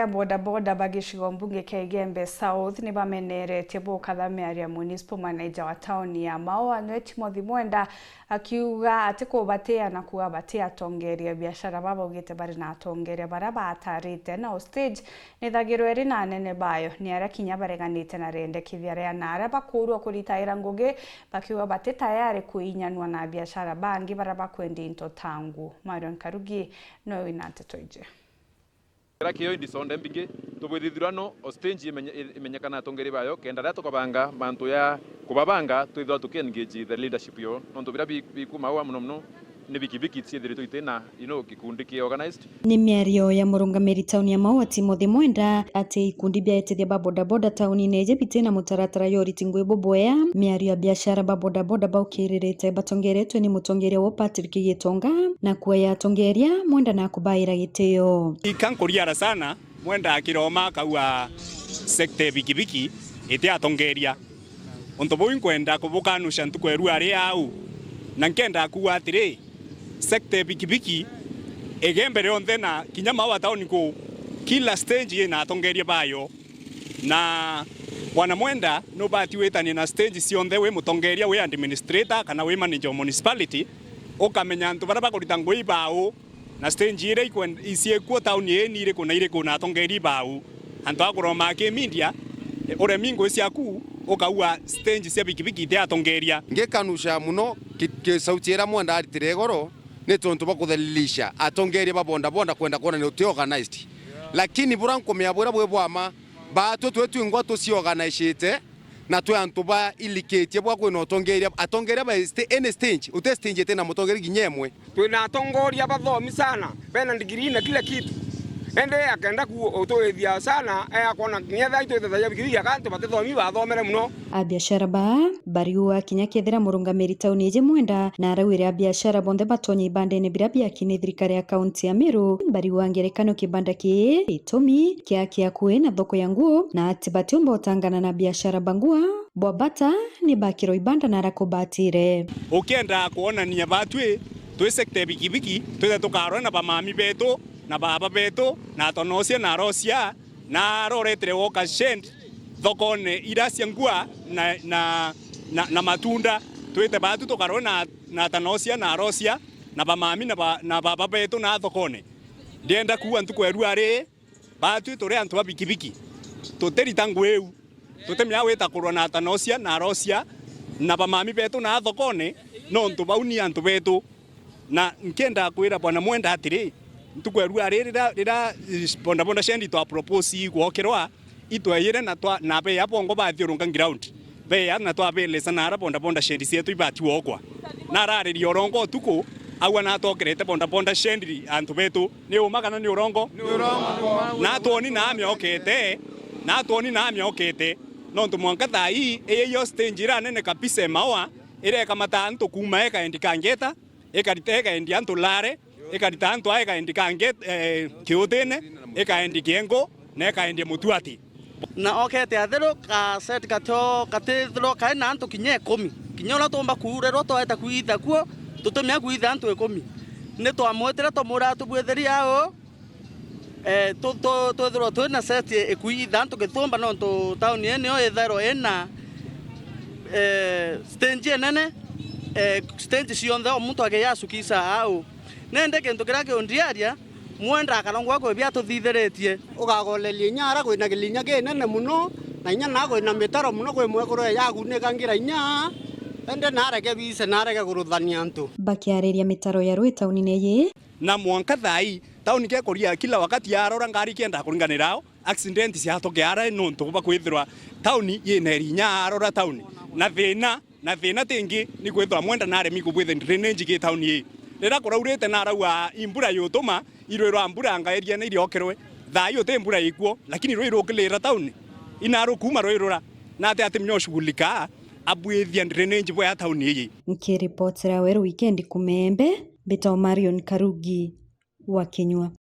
Bodaboda bagicigo mbunge kia Igembe South ni bameneretie bukatha miaria municipal manager wa tauni ya Maua nwe Timothy Mwenda akiuga ati kubatia na kuwa batia atongeria biashara babaugite bari na atongeria bara batarite na stage ni thagiro eri na nene bayo ni ara kinya bareganite na rendekithia ria nara bakurwa kuritaira ngugi bakiuga bati tayari kuinyanwa na biashara bangi bara bakwendi into tangu Marion Karugi no winante toije Kiyo indisonde mbingi tubwithithirano stage imenyekana atongeri bayo kenda rya tukabanga bantu ya kubabanga twithwa tukiengage the leadership yo nonto bira bikuma wa muno ni bikibiki ciethire itena gikundi ki organized ni miario ya murungamiri tauni ya Maua Timothy Mwenda ati ikundi bia etethia ba bodaboda tauni neje bitena mutaratara yori tingwe boboya miario ya biashara ba bodaboda baukirerete batongeretwe ni mutongeria wa Patrick Gitonga na kuya atongeria Mwenda na kubaira giteo ikankuriara sana Mwenda akiroma kaua sekte bikibiki ite atongeria onto boin kwenda kubukanusha ntukweru ari au na nkenda kuwa atire sekte bikibiki egembere onthe na kinya Maua tauni ko kila stage ina atongeria bayo na bwana Mwenda no bati wetani na stage cionthe we mutongeria we administrator kana we manager municipality ukamenya ntu bara bakurita ngui bao na stage ire icie ku tauni eni ire kuna atongeria bao antu akuroma ke media ore mingo ciaku ukaua stage cia bikibiki te atongeria ngekanusha muno ke sauti Mwenda aritire goro ni tontu bakuthelilisha atongeria ba bonda kwenda kuona ni uti organized lakini buranko meabura bwe bwama batu twetu ingwato si organized na twe antu ba iliketie bwa kwena atongeria ba any stage utestinge tena mutongeri ginyemwe twina atongoria bathomi sana bena degree na kila kitu ende akenda ku utoethia sana akona nyetha itwethagia bikiri akantu batithomi bathomere muno a biashara bariua kinya kethira murungamiri tauni je Mwenda na arawire a biashara bonde batonye ibandene bira bia kini thirikari ya kaunti ya Meru bariua ngerekano kibanda ki itomi kia kuena thoko ya nguo na atibatomba utangana na biashara bangua bwabata ni bakiro ibanda na rakobatire ukienda kuona ni abatwe twe sekte bikibiki twe tukarona ba mami beto na baba beto na tonosia na rosia na roretre woka shend thokone irasia ngua na matunda twete batu tukarona na tonosia na rosia na bamami na baba beto na thokone ndienda kuwa ntukweru ari batu tore antu babikibiki tuterita ngweu tutemya weta kurwa na tonosia na rosia na bamami beto na thokone no ntu bauni antu beto na nkenda kwira bwana Mwenda atiri ntukweru ari rira bonda shendi to propose gwokerwa itweyire na be yabongo bathiurunga ground be ya na twabele sana bonda shendi cietu ibati wokwa na rariri orongo tuko awa na tokerete bonda shendi antu betu ni umagana ni orongo na tuoni na miokete no ntumwanka thai eyo stage ira nene kabisa Maua ire kamata antu kuma eka endikangeta ekariteka endi antu lare ekarita antu aika endikange kiotene ekaendi kiengo na ekaendi mutuati na okete athero ka set katethro kaina antu kinye 10 kinyola tomba kurero to eta kuitha kuo tutumia kuitha antu 10 ne to amwetera to mura tubwetheria o to thro to na set ekuitha antu githomba no to town ene o ethero ena stage nene stage cionthe o muntu ageyasukisa au nende kento kirake ondiaria Mwenda akarongwa ko bia tuthithiretie ugagolelia nyara kwina gilinya kinene muno na inya na kwina mitaro muno kwe mwekoro yaguneka ngira inya ende nareke bise nareke guruthania antu bakiareria mitaro ya rwe tauni neye na mwanka thai tauni ke koria kila wakati yarora ngari kenda kuringanirao accident cia tokeara no ntu bakwithirwa tauni yene rinya arora tauni na thina tingi ni kwithwa Mwenda nare miku bwithe drainage ke tauni rira kuraurite na raua imbura yutuma irwirwa mbura ngaeria ni iriokerwe thayo te mbura ikuo lakini rwiro kilira tauni inaro kuma rwirura na ate mnyoshugulika abwithia drainage bwa tauni iyi nkiripotera weru weekend kumembe beta Marion Karugi wa Kinyua.